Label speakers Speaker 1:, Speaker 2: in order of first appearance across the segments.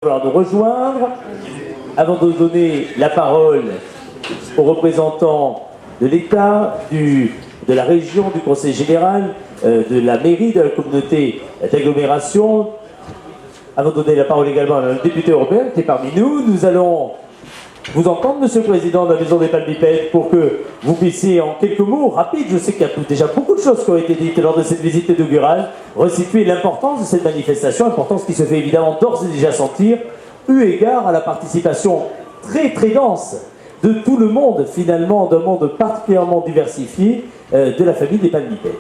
Speaker 1: Vouloir nous rejoindre. Avant de donner la parole aux représentants de l'État, de la région, du Conseil général, de la mairie, de la communauté d'agglomération, avant de donner la parole également à un député européen qui est parmi nous, nous allons vous entendre, Monsieur le Président de la Maison des Palmipèdes, pour que vous puissiez, en quelques mots rapides, je sais qu'il y a déjà beaucoup de choses qui ont été dites lors de cette visite inaugurale, resituer l'importance de cette manifestation, importance qui se fait évidemment d'ores et déjà sentir, eu égard à la participation très très dense de tout le monde, finalement, d'un monde particulièrement diversifié, de la famille des Palmipèdes.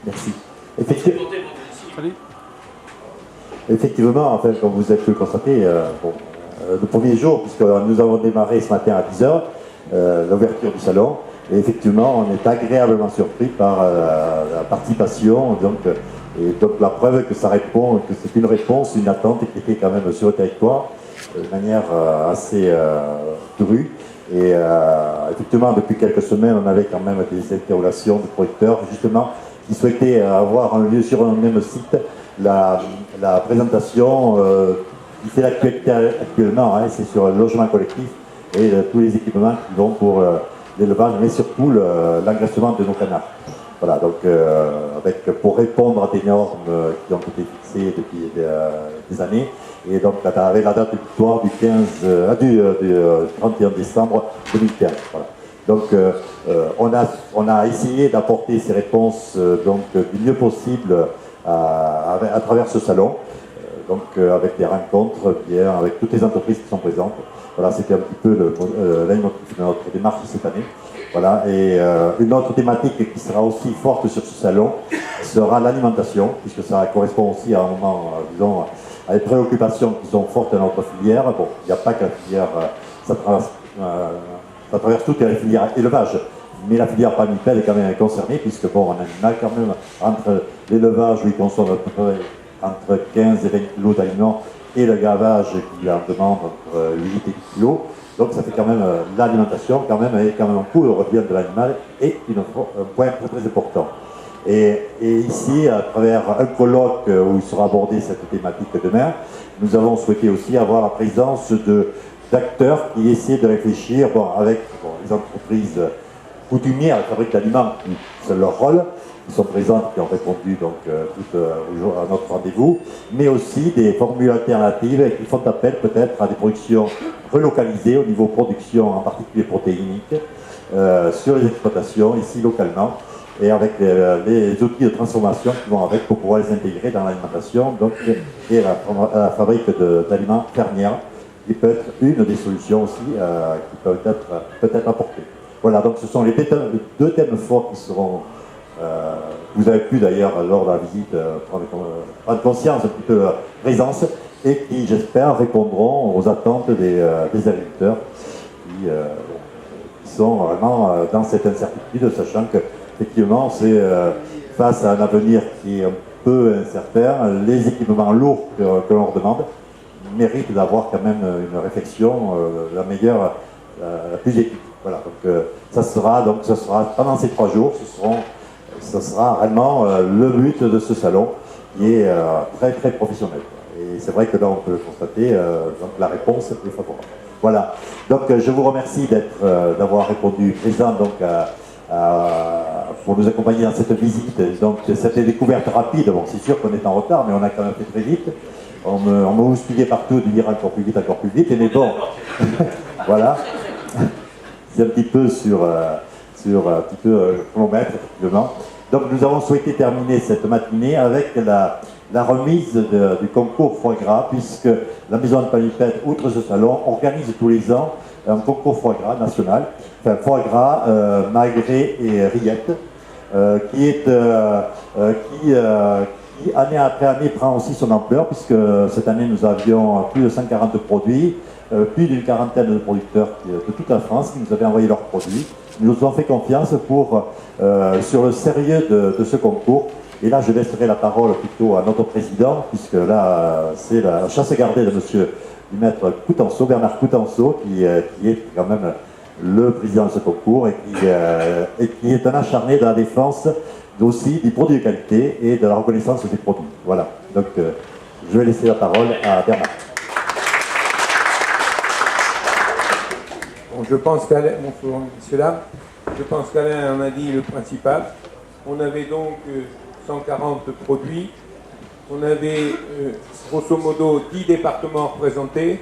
Speaker 1: Merci.
Speaker 2: Effectivement, en fait, comme vous avez pu le constater, le premier jour, puisque nous avons démarré ce matin à 10h, l'ouverture du salon, et effectivement, on est agréablement surpris par la participation, et donc la preuve que ça répond, que c'est une réponse, une attente qui était quand même sur le territoire, de manière assez drue. Et effectivement, depuis quelques semaines, on avait quand même des interrogations de producteurs, justement, qui souhaitaient avoir un lieu sur un même site, la présentation qui fait l'actualité actuellement, hein, c'est sur le logement collectif et tous les équipements qui vont pour l'élevage, mais surtout l'engraissement de nos canards. Voilà, donc pour répondre à des normes qui ont été fixées depuis des années, et donc avec la date de victoire du 31 décembre 2015. Voilà. Donc on a essayé d'apporter ces réponses du mieux possible à travers ce salon. Avec des rencontres, bien, avec toutes les entreprises qui sont présentes. Voilà, c'était un petit peu l'objectif de notre démarche cette année. Voilà, et une autre thématique qui sera aussi forte sur ce salon sera l'alimentation, puisque ça correspond aussi à un moment, disons, à des préoccupations qui sont fortes dans notre filière. Bon, il n'y a pas que la filière, ça traverse toute la filière élevage, mais la filière palmipède est quand même concernée, puisque bon, on a quand même entre l'élevage où ils consomment à peu près entre 15 et 20 kg d'aliments et le gavage qui en demande entre 8 et 10 kg. Donc ça fait quand même l'alimentation, quand même, et quand même un coût de revient de l'animal est un point très, très important. Et ici, à travers un colloque où il sera abordé cette thématique demain, nous avons souhaité aussi avoir la présence d'acteurs qui essaient de réfléchir avec les entreprises coutumières, les fabriques d'aliments, c'est leur rôle, qui sont présentes, qui ont répondu toutes à notre rendez-vous, mais aussi des formules alternatives qui font appel peut-être à des productions relocalisées au niveau production, en particulier protéinique, sur les exploitations, ici localement, et avec les outils de transformation qui vont avec pour pouvoir les intégrer dans l'alimentation, et la fabrique d'aliments fermières, qui peut être une des solutions aussi qui peuvent être peut-être apportées. Voilà, donc ce sont les deux thèmes forts qui seront vous avez pu d'ailleurs lors de la visite prendre conscience un petit peu de la présence et qui j'espère répondront aux attentes des agriculteurs qui sont vraiment dans cette incertitude, sachant que effectivement c'est face à un avenir qui est un peu incertain, les équipements lourds que l'on leur demande méritent d'avoir quand même une réflexion la meilleure, la plus éthique. Voilà, donc ça sera pendant ces 3 jours, ce sera vraiment le but de ce salon qui est très très professionnel. Et c'est vrai que là on peut le constater, donc la réponse est favorable. Voilà, donc je vous remercie d'avoir répondu présent pour nous accompagner dans cette visite. Donc cette découverte rapide, bon c'est sûr qu'on est en retard, mais on a quand même fait très vite. On m'a houspillé partout de dire encore plus vite, mais bon, voilà. C'est un petit peu sur un petit peu chronomètre, effectivement. Donc nous avons souhaité terminer cette matinée avec la remise du concours foie gras, puisque la Maison de Palmipèdes, outre ce salon, organise tous les ans un concours foie gras national, enfin foie gras, magret et rillettes, qui année après année prend aussi son ampleur, puisque cette année nous avions plus de 140 produits, plus d'une quarantaine de producteurs de toute la France qui nous avaient envoyé leurs produits. Ils nous ont fait confiance sur le sérieux de ce concours. Et là, je laisserai la parole plutôt à notre président, puisque là, c'est la chasse gardée de monsieur du maître Coutenceau, Bernard Coutenceau, qui est quand même le président de ce concours et qui est un acharné dans la défense aussi des produits de qualité et de la reconnaissance des produits. Voilà. Donc, Je vais laisser la parole à Bernard.
Speaker 3: Bon, je pense qu'Alain, bonsoir messieurs, dames, je pense qu'Alain en a dit le principal. On avait donc 140 produits, on avait grosso modo 10 départements représentés,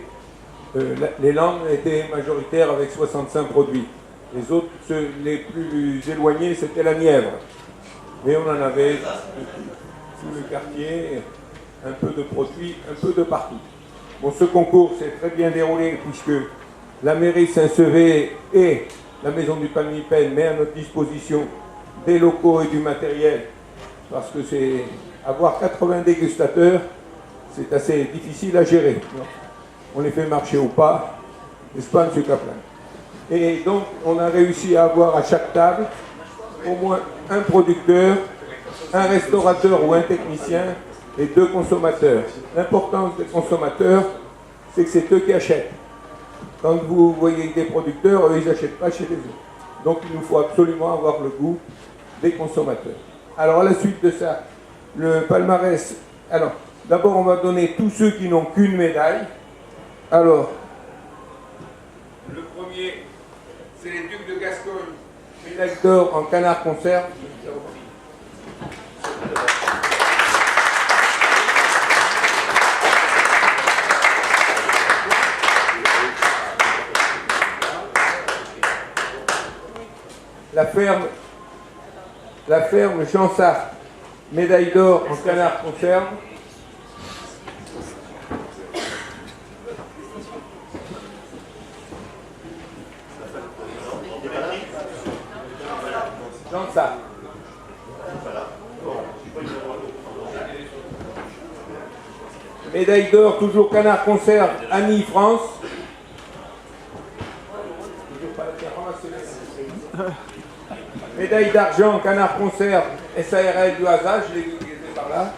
Speaker 3: les Landes étaient majoritaires avec 65 produits. Les autres, les plus éloignés, c'était la Nièvre. Mais on en avait tout le quartier, un peu de produits, un peu de partout. Bon, ce concours s'est très bien déroulé puisque la mairie Saint-Sevé et la maison du Palmipen met à notre disposition des locaux et du matériel parce que c'est avoir 80 dégustateurs, c'est assez difficile à gérer. On les fait marcher au pas, n'est-ce pas, M. Kaplan? Et donc, on a réussi à avoir à chaque table au moins un producteur, un restaurateur ou un technicien et 2 consommateurs. L'importance des consommateurs, c'est que c'est eux qui achètent. Quand vous voyez des producteurs, eux, ils n'achètent pas chez les autres. Donc, il nous faut absolument avoir le goût des consommateurs. Alors, à la suite de ça, le palmarès... Alors, d'abord, on va donner tous ceux qui n'ont qu'une médaille. Alors, le premier, c'est les Ducs de Gascogne, médaille d'or en canard conserve. La ferme Chansart, médaille d'or en canard conserve. Chansart. Médaille d'or, toujours canard conserve, Annie France. Médaille d'argent, canard conserve, SARL du Hasard, je l'ai vu qui était par là.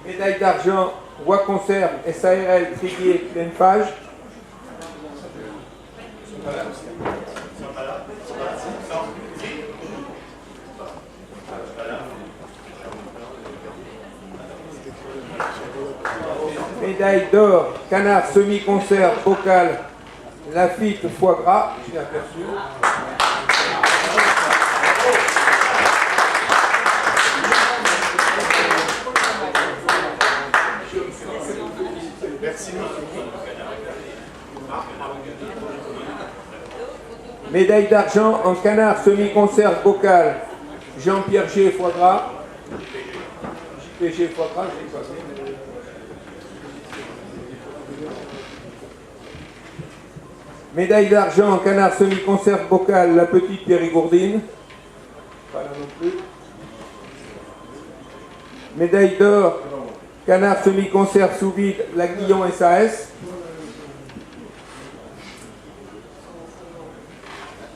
Speaker 3: Médaille d'argent, Roi Conserve, SARL, Triguier, Pleine Page. Médaille d'or, canard semi-conserve, bocal, Lafitte, foie gras, j'ai aperçu. Médaille d'argent en canard semi-conserve, bocal, Jean-Pierre G, foie gras. JPG, foie gras, je l'ai pas vu. Médaille d'argent en canard semi-conserve bocal, la petite Périgourdine. Pas là non plus. Médaille d'or, canard semi-conserve sous vide, la Guillon SAS.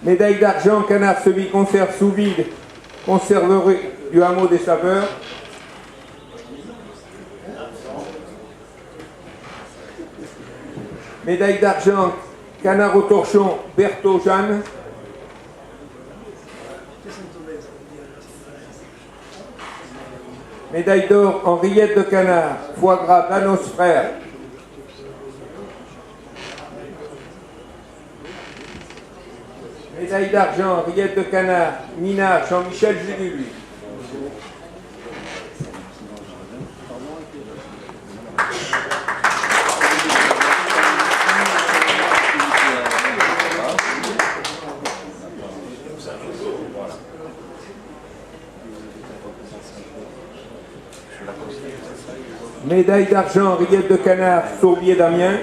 Speaker 3: Médaille d'argent, canard semi-conserve sous vide, conserverie du hameau des Saveurs. Médaille d'argent, canard au torchon, Berthaud Jeanne. Médaille d'or en rillettes de canard, foie gras, Danos Frères. Médaille d'argent, rillettes de canard, Minard, Jean-Michel Julie. Médaille d'argent, rillettes de canard, Sourbier Damien.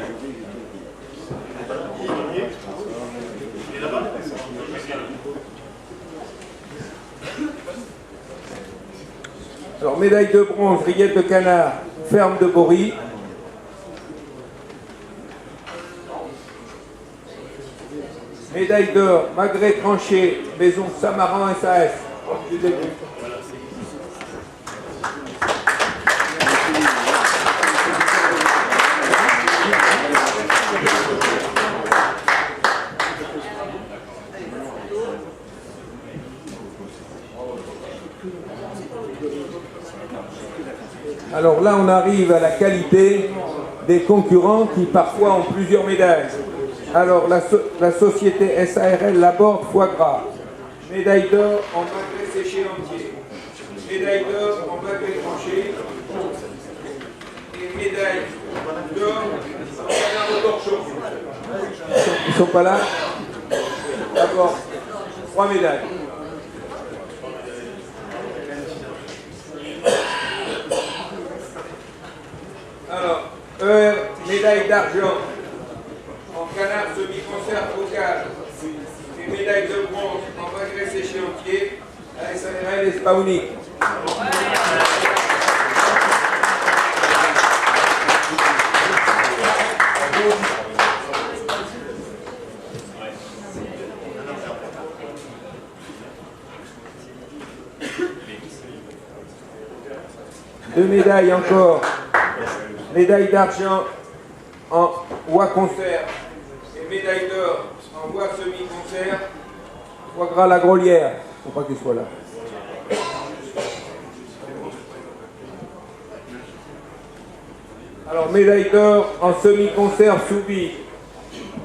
Speaker 3: Alors, médaille de bronze, rillettes de canard, ferme de Bory. Médaille d'or, Magret Tranché, maison Samaran SAS. Alors là, on arrive à la qualité des concurrents qui parfois ont plusieurs médailles. Alors la société SARL Laborde Foie Gras, médaille d'or en magret séché entier, médaille d'or en magret tranché et médaille d'or en canard au torchon. Ils ne sont pas là? D'abord, 3 médailles. Alors, médaille d'argent en canard semi-conserve bocal et médaille de bronze en magret séché entier à SARL Espaunique. Deux médailles encore. Médaille d'argent en oie conserve et médaille d'or en oie semi-conserve. Foie gras la Grolière. Il ne faut pas qu'il soit là. Alors, médaille d'or en semi-conserve sous vide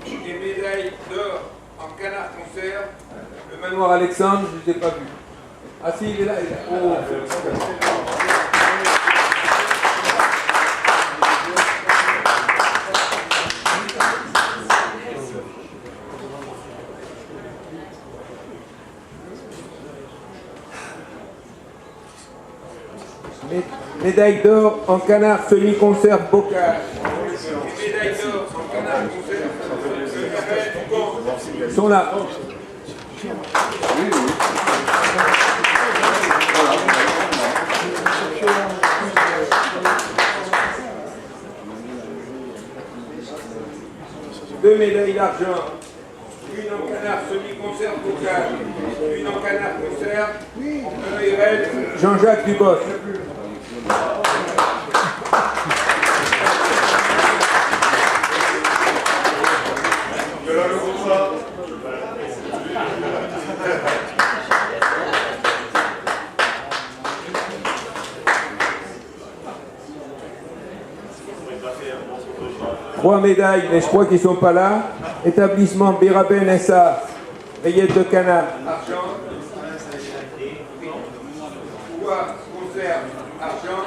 Speaker 3: et médaille d'or en canard conserve. Le manoir Alexandre, je ne les ai pas vus. Ah si, il est là, il est là. Oh. Médaille d'or en canard semi-conserve bocal. Médaille d'or en canard conserve. Ils sont là. Deux médailles d'argent. Une en canard semi-conserve bocal. Une en canard conserve. Jean-Jacques Dubos. Trois médailles, mais je crois qu'ils ne sont pas là. Établissement Biraben SA, rillettes de canard, argent. Soie, conserve, argent.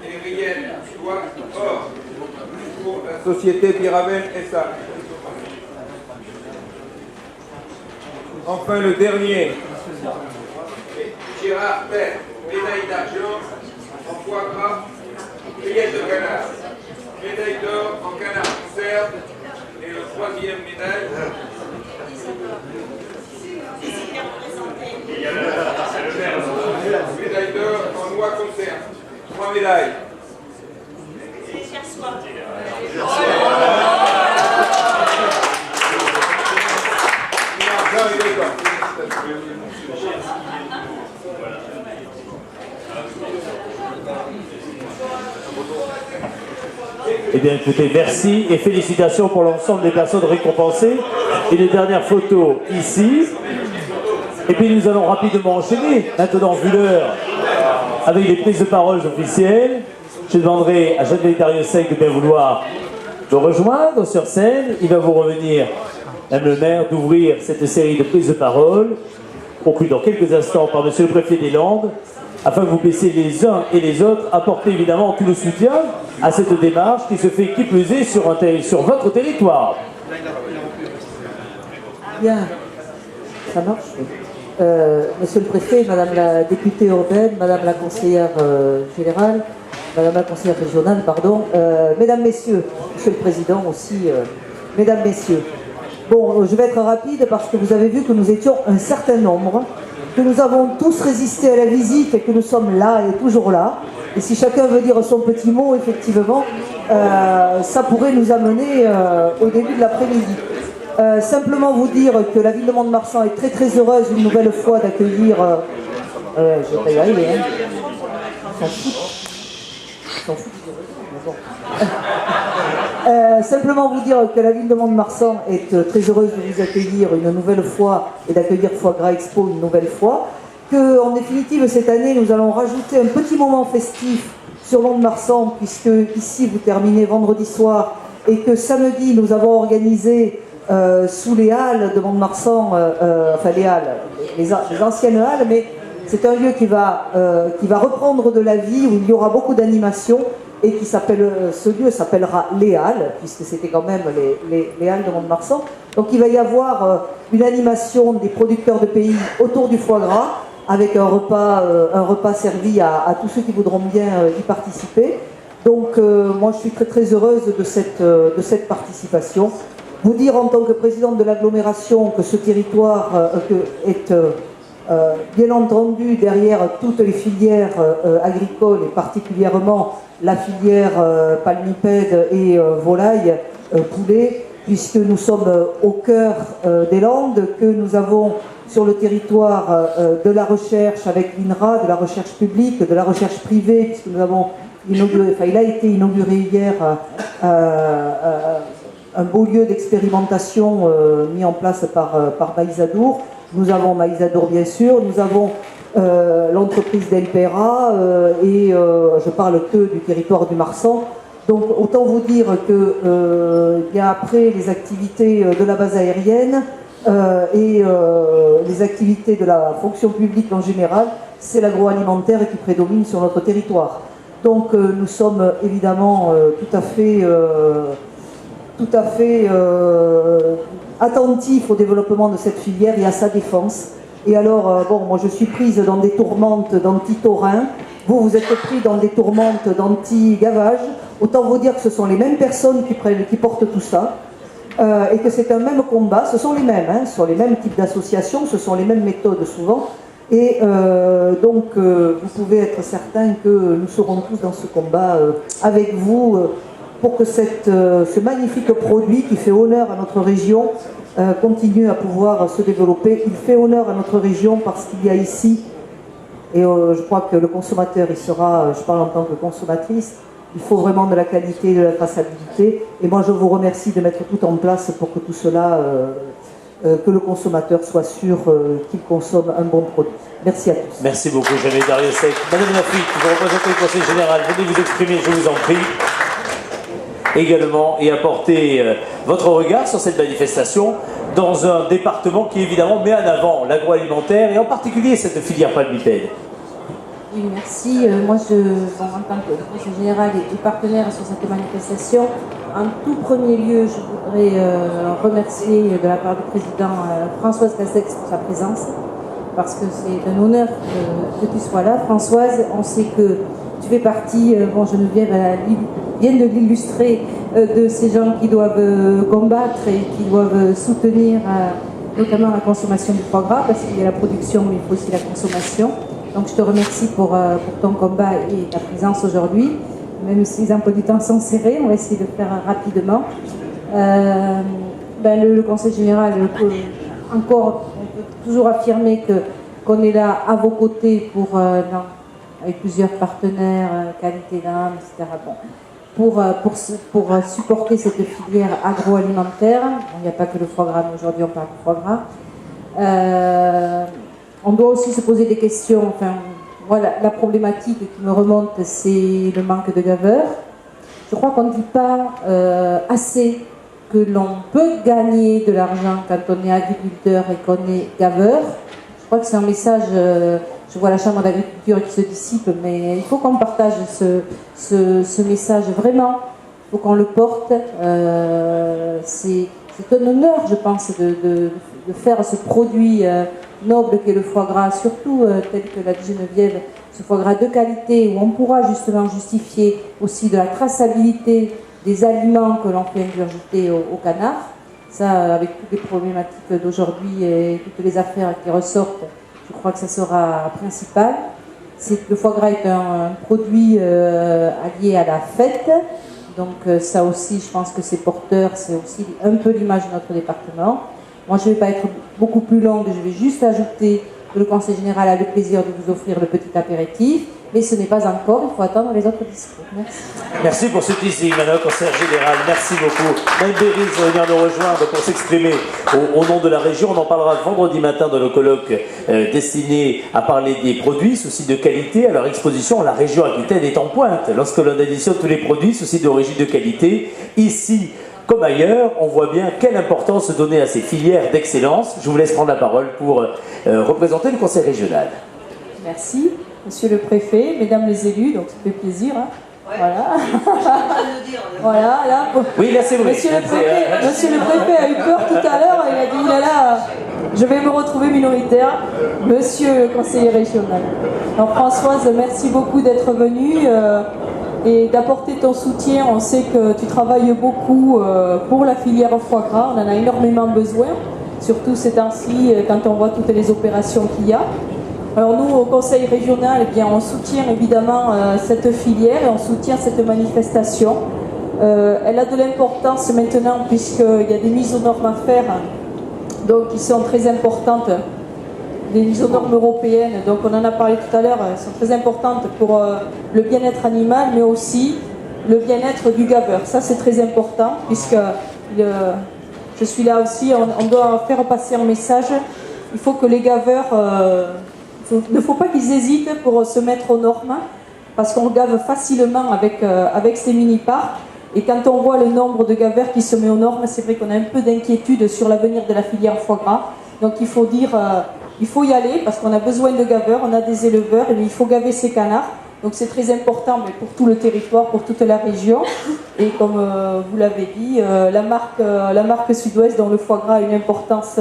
Speaker 3: Et rillettes, soie, or. Pour la société Biraben SA. Enfin le dernier, Gérard Père, médaille d'argent en foie gras, rillettes de canard. Médaille d'or en canard conserve et le troisième médaille. Médaille d'or en noix conserve. 3 médailles.
Speaker 1: Eh bien écoutez, merci et félicitations pour l'ensemble des personnes récompensées. Et les dernières photos ici. Et puis nous allons rapidement enchaîner, maintenant vu l'heure, avec les prises de parole officielles. Je demanderai à Jean-Louis Dariussec de bien vouloir me rejoindre sur scène. Il va vous revenir, Madame le maire, d'ouvrir cette série de prises de parole, conclue dans quelques instants par Monsieur le préfet des Landes, afin que vous puissiez les uns et les autres apporter évidemment tout le soutien à cette démarche qui se fait qui plus est sur votre territoire.
Speaker 4: Bien, ça marche. Monsieur le préfet, Madame la députée urbaine, Madame la conseillère générale, Madame la conseillère régionale, pardon, Mesdames, Messieurs, Monsieur le Président aussi, Mesdames, Messieurs. Bon, je vais être rapide parce que vous avez vu que nous étions un certain nombre, que nous avons tous résisté à la visite et que nous sommes là et toujours là. Et si chacun veut dire son petit mot, effectivement, ça pourrait nous amener au début de l'après-midi. Simplement vous dire que la ville de Mont-de-Marsan est très très heureuse une nouvelle fois d'accueillir... je vais pas y arriver, hein. Ils s'en foutent. Simplement vous dire que la ville de Mont-de-Marsan est très heureuse de vous accueillir une nouvelle fois et d'accueillir Foie Gras Expo une nouvelle fois. qu'en définitive, cette année, nous allons rajouter un petit moment festif sur Mont-de-Marsan, puisque ici, vous terminez vendredi soir, et que samedi, nous avons organisé sous les halles de Mont-de-Marsan, enfin les halles, les anciennes halles, mais c'est un lieu qui va reprendre de la vie, où il y aura beaucoup d'animations, et ce lieu s'appellera les Halles, puisque c'était quand même les Halles de Mont-de-Marsan. Donc il va y avoir une animation des producteurs de pays autour du foie gras, avec un repas servi à tous ceux qui voudront bien y participer. Donc moi je suis très très heureuse de cette participation. Vous dire en tant que présidente de l'agglomération que ce territoire est bien entendu derrière toutes les filières agricoles et particulièrement la filière palmipède et volaille, poulet, puisque nous sommes au cœur des Landes, que nous avons sur le territoire de la recherche avec l'INRA, de la recherche publique, de la recherche privée, puisque nous avons inauguré, il a été inauguré hier un beau lieu d'expérimentation mis en place par Maïsadour. Nous avons Maïsadour bien sûr, nous avons l'entreprise d'Elpera et je parle que du territoire du Marsan. Donc autant vous dire que il y a après les activités de la base aérienne et les activités de la fonction publique en général, c'est l'agroalimentaire qui prédomine sur notre territoire. Donc nous sommes évidemment tout à fait attentifs au développement de cette filière et à sa défense. Et alors, moi je suis prise dans des tourmentes d'anti-taurins, vous êtes pris dans des tourmentes d'anti-gavage. Autant vous dire que ce sont les mêmes personnes qui portent tout ça, et que c'est un même combat, ce sont les mêmes types d'associations, ce sont les mêmes méthodes souvent, et donc vous pouvez être certain que nous serons tous dans ce combat avec vous, pour que ce magnifique produit qui fait honneur à notre région continue à pouvoir se développer. Il fait honneur à notre région parce qu'il y a ici, et je crois que le consommateur y sera, je parle en tant que consommatrice, il faut vraiment de la qualité, de la traçabilité, et moi je vous remercie de mettre tout en place pour que tout cela, que le consommateur soit sûr qu'il consomme un bon produit. Merci à tous.
Speaker 1: Merci beaucoup, Jeannette Dariussec. Madame Laffitte, vous représentez le Conseil général, venez vous exprimer, je vous en prie. Également, et apporter votre regard sur cette manifestation dans un département qui évidemment met en avant l'agroalimentaire et en particulier cette filière palmipède.
Speaker 5: Oui, merci. Moi, en tant que conseiller général et partenaire sur cette manifestation, en tout premier lieu, je voudrais remercier de la part du président Françoise Castex pour sa présence, parce que c'est un honneur que tu sois là. Françoise, on sait que tu fais partie, Geneviève vient de l'illustrer, de ces gens qui doivent combattre et qui doivent soutenir notamment la consommation du foie gras, parce qu'il y a la production, mais il faut aussi la consommation. Donc je te remercie pour ton combat et ta présence aujourd'hui. Même si les emplois du temps sont serrés, on va essayer de faire rapidement. Le Conseil général, encore, on peut toujours affirmer qu'on est là à vos côtés avec plusieurs partenaires, qualité d'âme, etc. Pour supporter cette filière agroalimentaire. Il n'y a pas que le foie gras, mais aujourd'hui on parle du foie gras. On doit aussi se poser des questions. Voilà, la problématique qui me remonte, c'est le manque de gaveurs. Je crois qu'on ne dit pas assez que l'on peut gagner de l'argent quand on est agriculteur et qu'on est gaveur. Je crois que c'est un message, je vois la chambre d'agriculture qui se dissipe, mais il faut qu'on partage ce message vraiment. Il faut qu'on le porte. C'est un honneur, je pense, de faire ce produit noble qu'est le foie gras, surtout tel que l'a dit Geneviève, ce foie gras de qualité où on pourra justement justifier aussi de la traçabilité des aliments que l'on fait ingurgiter au canard. Ça, avec toutes les problématiques d'aujourd'hui et toutes les affaires qui ressortent, je crois que ça sera principal. Le foie gras est un produit allié à la fête, donc ça aussi, je pense que c'est porteur, c'est aussi un peu l'image de notre département. Moi, je ne vais pas être beaucoup plus longue, je vais juste ajouter que le Conseil général a le plaisir de vous offrir le petit apéritif Mais ce n'est pas encore, il faut attendre les autres discours. Merci.
Speaker 1: Merci pour ce teasing, Madame la conseillère générale. Merci beaucoup. Mme Berry va venir nous rejoindre pour s'exprimer au nom de la région. On en parlera vendredi matin dans le colloque destiné à parler des produits, souci de qualité. À leur exposition, la région Aquitaine est en pointe. Lorsque l'on additionne tous les produits, souci d'origine de qualité, ici comme ailleurs, on voit bien quelle importance donner à ces filières d'excellence. Je vous laisse prendre la parole pour représenter le conseil régional.
Speaker 6: Merci, monsieur le préfet, mesdames les élus, donc ça fait plaisir. Hein. Ouais. Voilà. Voilà, là.
Speaker 1: Oui, là c'est vrai.
Speaker 6: Monsieur le préfet a eu peur tout à l'heure, il a dit là, je vais me retrouver minoritaire. Monsieur le conseiller régional. Alors Françoise, merci beaucoup d'être venue et d'apporter ton soutien. On sait que tu travailles beaucoup pour la filière foie gras, on en a énormément besoin, surtout ces temps-ci quand on voit toutes les opérations qu'il y a. Alors nous, au Conseil régional, eh bien, on soutient évidemment cette filière et on soutient cette manifestation. Elle a de l'importance maintenant puisqu'il y a des mises aux normes à faire, donc qui sont très importantes, des mises aux normes européennes, donc on en a parlé tout à l'heure, elles sont très importantes pour le bien-être animal, mais aussi le bien-être du gaveur. Ça c'est très important puisque je suis là aussi, on doit faire passer un message. Il faut que les gaveurs... il ne faut pas qu'ils hésitent pour se mettre aux normes, parce qu'on gave facilement avec ces mini-parcs. Et quand on voit le nombre de gaveurs qui se met aux normes, c'est vrai qu'on a un peu d'inquiétude sur l'avenir de la filière foie gras. Donc il faut dire, il faut y aller, parce qu'on a besoin de gaveurs, on a des éleveurs, et il faut gaver ces canards. Donc c'est très important, mais pour tout le territoire, pour toute la région. Et comme vous l'avez dit, la marque Sud-Ouest, dont le foie gras a une importance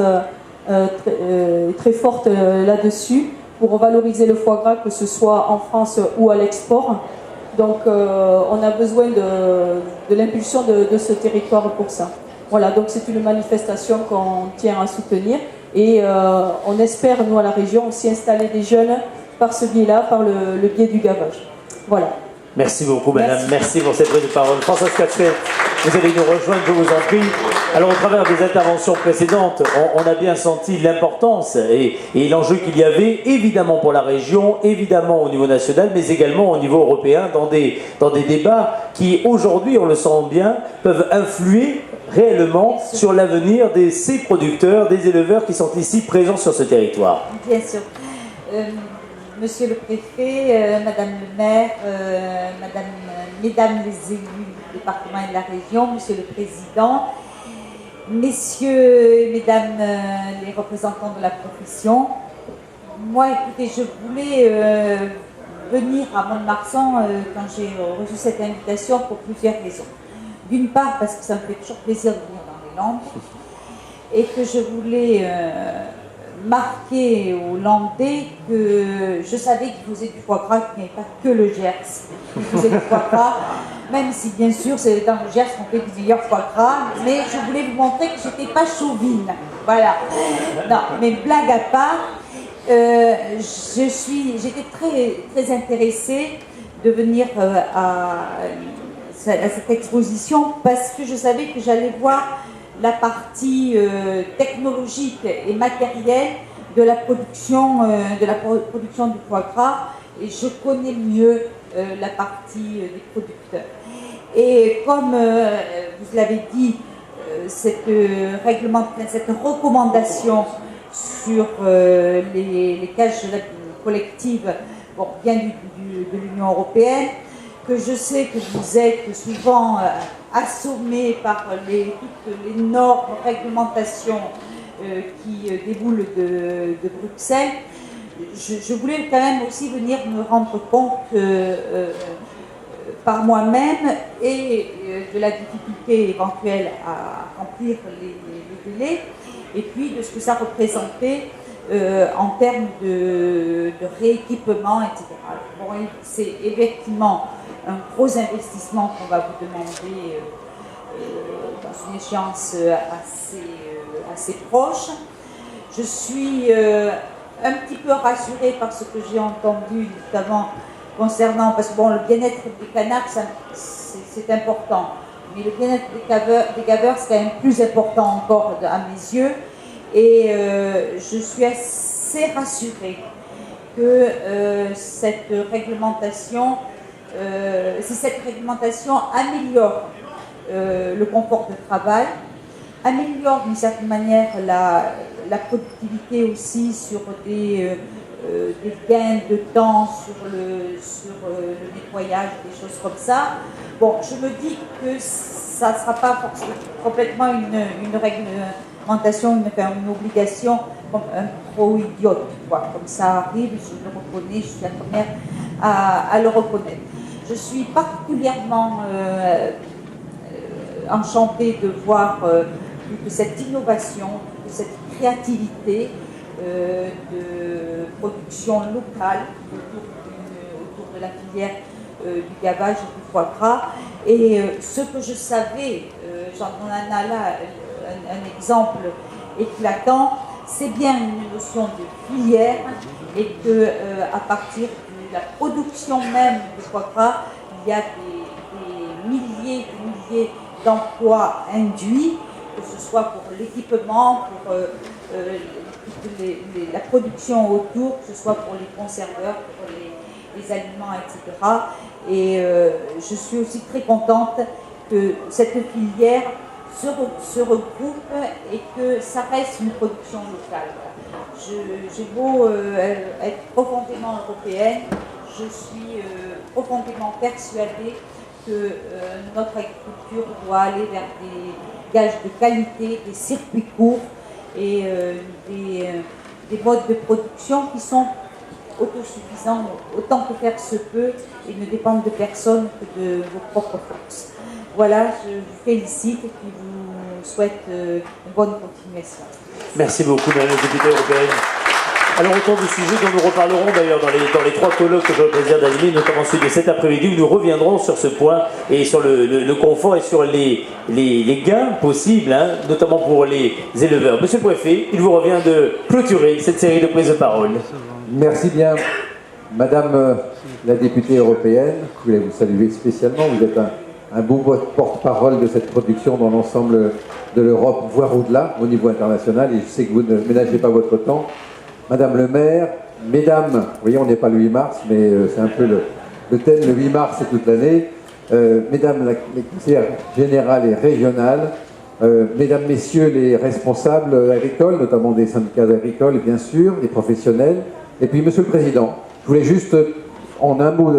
Speaker 6: très forte là-dessus, pour valoriser le foie gras, que ce soit en France ou à l'export. Donc on a besoin de l'impulsion de ce territoire pour ça. Voilà, donc c'est une manifestation qu'on tient à soutenir et on espère, nous à la région, aussi installer des jeunes par ce biais-là, par le biais du gavage. Voilà.
Speaker 1: Merci beaucoup, madame. Merci pour cette prise de parole. Françoise Cachet, vous allez nous rejoindre, je vous en prie. Alors, au travers des interventions précédentes, on a bien senti l'importance et l'enjeu qu'il y avait, évidemment pour la région, évidemment au niveau national, mais également au niveau européen, dans des débats qui, aujourd'hui, on le sent bien, peuvent influer réellement sur l'avenir de ces producteurs, des éleveurs qui sont ici présents sur ce territoire.
Speaker 7: Bien sûr. Monsieur le préfet, madame le maire, mesdames les élus du département et de la région, monsieur le président, messieurs et mesdames les représentants de la profession, moi, écoutez, je voulais venir à Mont-de-Marsan quand j'ai reçu cette invitation pour plusieurs raisons. D'une part, parce que ça me fait toujours plaisir de venir dans les Landes et que je voulais marquer aux Landais que je savais qu'ils faisaient du foie gras, qu'il n'y avait pas que le Gers qui faisait du foie gras, même si bien sûr c'est dans le Gers qu'on fait du meilleur foie gras, mais je voulais vous montrer que je n'étais pas chauvine. Voilà. Non, mais blague à part, j'étais très intéressée de venir à cette exposition parce que je savais que j'allais voir la partie technologique et matérielle de la production du foie gras et je connais mieux la partie des producteurs. Et comme vous l'avez dit, cette recommandation sur les cages collectives vient de l'Union européenne, que je sais que vous êtes souvent assommés par toutes les normes, réglementations qui déboulent de Bruxelles. Je voulais quand même aussi venir me rendre compte par moi-même et de la difficulté éventuelle à remplir les délais et puis de ce que ça représentait en termes de rééquipement, etc. Bon, c'est effectivement un gros investissement qu'on va vous demander dans une échéance assez proche. Je suis un petit peu rassurée par ce que j'ai entendu, notamment concernant, parce que bon, le bien-être des canards, c'est important, mais le bien-être des gaveurs, c'est quand même plus important encore à mes yeux, et je suis assez rassurée. que cette réglementation améliore le confort de travail, améliore d'une certaine manière la productivité aussi sur des gains de temps sur le nettoyage, des choses comme ça. Bon, je me dis que ça ne sera pas forcément complètement une réglementation, une obligation comme un trop idiote, quoi. Comme ça arrive, je le reconnais, je suis la première à le reconnaître. Je suis particulièrement enchantée de voir toute cette innovation, toute cette créativité de production locale autour de la filière du gavage et du foie gras. Et ce que je savais, j'en ai là un exemple éclatant, c'est bien une notion de filière et que à partir de la production même du foie gras, il y a des milliers d'emplois induits, que ce soit pour l'équipement, pour la production autour, que ce soit pour les conserveurs, pour les aliments, etc. Et je suis aussi très contente que cette filière se regroupe et que ça reste une production locale. J'ai beau être profondément européenne, je suis profondément persuadée que notre agriculture doit aller vers des gages de qualité, des circuits courts et des modes de production qui sont autosuffisants autant que faire se peut et ne dépendent de personne que de vos propres forces. Voilà, je vous félicite et puis vous souhaite une bonne continuation.
Speaker 1: Merci beaucoup, Madame la députée européenne. Alors, autour du sujet dont nous reparlerons d'ailleurs dans les 3 colloques que j'ai le plaisir d'animer, notamment celui de cet après-midi, où nous reviendrons sur ce point et sur le confort et sur les gains possibles, hein, notamment pour les éleveurs. Monsieur le Préfet, il vous revient de clôturer cette série de prises de parole.
Speaker 8: Merci bien, Madame la députée européenne. Je voulais vous saluer spécialement. Vous êtes un beau porte-parole de cette production dans l'ensemble de l'Europe, voire au-delà, au niveau international. Et je sais que vous ne ménagez pas votre temps. Madame le maire, mesdames, vous voyez, on n'est pas le 8 mars, mais c'est un peu le thème, le 8 mars, c'est toute l'année. Mesdames les conseillères générales et régionales, mesdames, messieurs les responsables agricoles, notamment des syndicats agricoles, bien sûr, les professionnels, et puis monsieur le Président, je voulais juste, en un mot,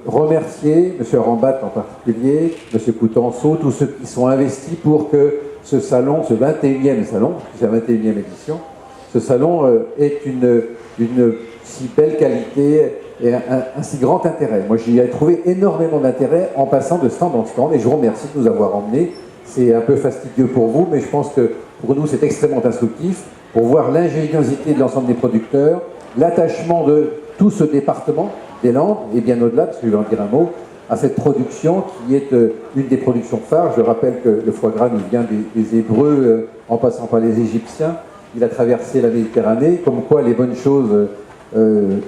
Speaker 8: remercier monsieur Rambat en particulier, monsieur Coutenceau, tous ceux qui sont investis pour que ce salon, ce 21e salon, c'est la 21e édition, ce salon ait une si belle qualité et un si grand intérêt. Moi, j'y ai trouvé énormément d'intérêt en passant de stand en stand, et je vous remercie de nous avoir emmenés. C'est un peu fastidieux pour vous, mais je pense que pour nous, c'est extrêmement instructif pour voir l'ingéniosité de l'ensemble des producteurs, l'attachement de tout ce département des Landes, et bien au-delà, parce que je vais en dire un mot, à cette production qui est une des productions phares. Je rappelle que le foie gras nous vient des Hébreux, en passant par les Égyptiens. Il a traversé la Méditerranée, comme quoi les bonnes choses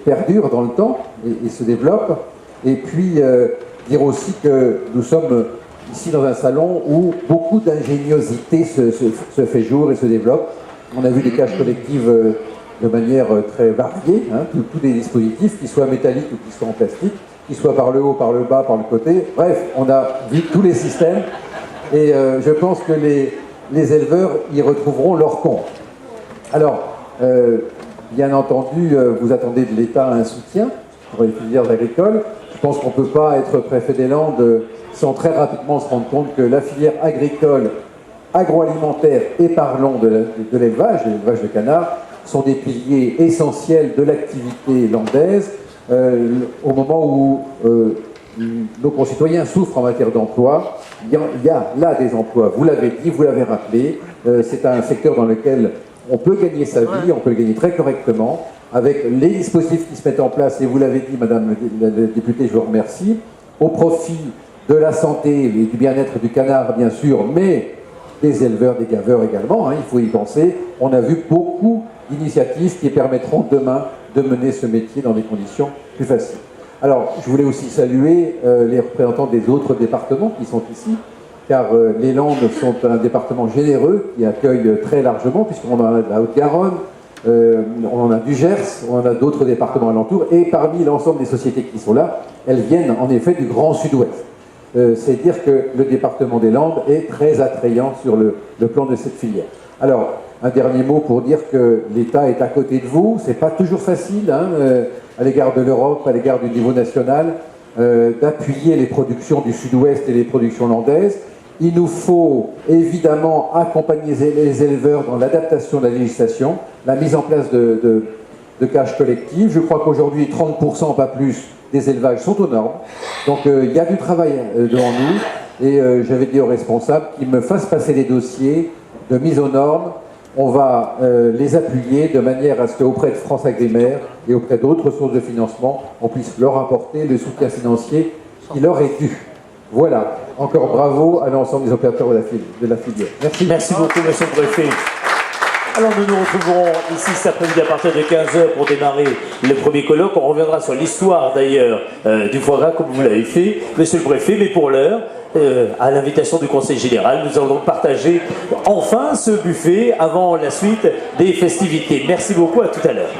Speaker 8: perdurent dans le temps et se développent. Et puis, dire aussi que nous sommes ici dans un salon où beaucoup d'ingéniosité se fait jour et se développe. On a vu des cages collectives de manière très variée, hein, tous les dispositifs, qu'ils soient métalliques ou qu'ils soient en plastique, qu'ils soient par le haut, par le bas, par le côté. Bref, on a vu tous les systèmes et je pense que les éleveurs y retrouveront leur compte. Alors, bien entendu, vous attendez de l'État un soutien pour les filières agricoles. Je pense qu'on ne peut pas être préfet des Landes sans très rapidement se rendre compte que la filière agricole, agroalimentaire et parlons de l'élevage de canard, sont des piliers essentiels de l'activité landaise au moment où nos concitoyens souffrent en matière d'emploi. Il y a là des emplois, vous l'avez dit, vous l'avez rappelé, c'est un secteur dans lequel on peut gagner sa vie, on peut le gagner très correctement, avec les dispositifs qui se mettent en place, et vous l'avez dit, Madame la députée, je vous remercie, au profit de la santé et du bien-être du canard, bien sûr, mais des éleveurs, des gaveurs également, hein, il faut y penser. On a vu beaucoup d'initiatives qui permettront demain de mener ce métier dans des conditions plus faciles. Alors, je voulais aussi saluer les représentants des autres départements qui sont ici, car les Landes sont un département généreux qui accueille très largement, puisqu'on a la Haute-Garonne, on en a du Gers, on en a d'autres départements alentours, et parmi l'ensemble des sociétés qui sont là, elles viennent en effet du Grand Sud-Ouest. C'est dire que le département des Landes est très attrayant sur le plan de cette filière. Alors, un dernier mot pour dire que l'État est à côté de vous, c'est pas toujours facile, hein, à l'égard de l'Europe, à l'égard du niveau national, d'appuyer les productions du Sud-Ouest et les productions landaises. Il nous faut évidemment accompagner les éleveurs dans l'adaptation de la législation, la mise en place de cages collectives. Je crois qu'aujourd'hui, 30%, pas plus, des élevages sont aux normes. Donc il y a du travail devant nous. Et j'avais dit aux responsables qu'ils me fassent passer des dossiers de mise aux normes. On va les appuyer de manière à ce qu'auprès de France Agrimaire et auprès d'autres sources de financement, on puisse leur apporter le soutien financier qui leur est dû. Voilà, encore bravo à l'ensemble des opérateurs de la filière. Merci.
Speaker 1: Merci beaucoup, monsieur le préfet. Alors nous nous retrouverons ici cet après-midi à partir de 15h pour démarrer le premier colloque. On reviendra sur l'histoire d'ailleurs du foie gras comme vous l'avez fait, monsieur le préfet, mais pour l'heure, à l'invitation du Conseil général, nous allons partager enfin ce buffet avant la suite des festivités. Merci beaucoup, à tout à l'heure.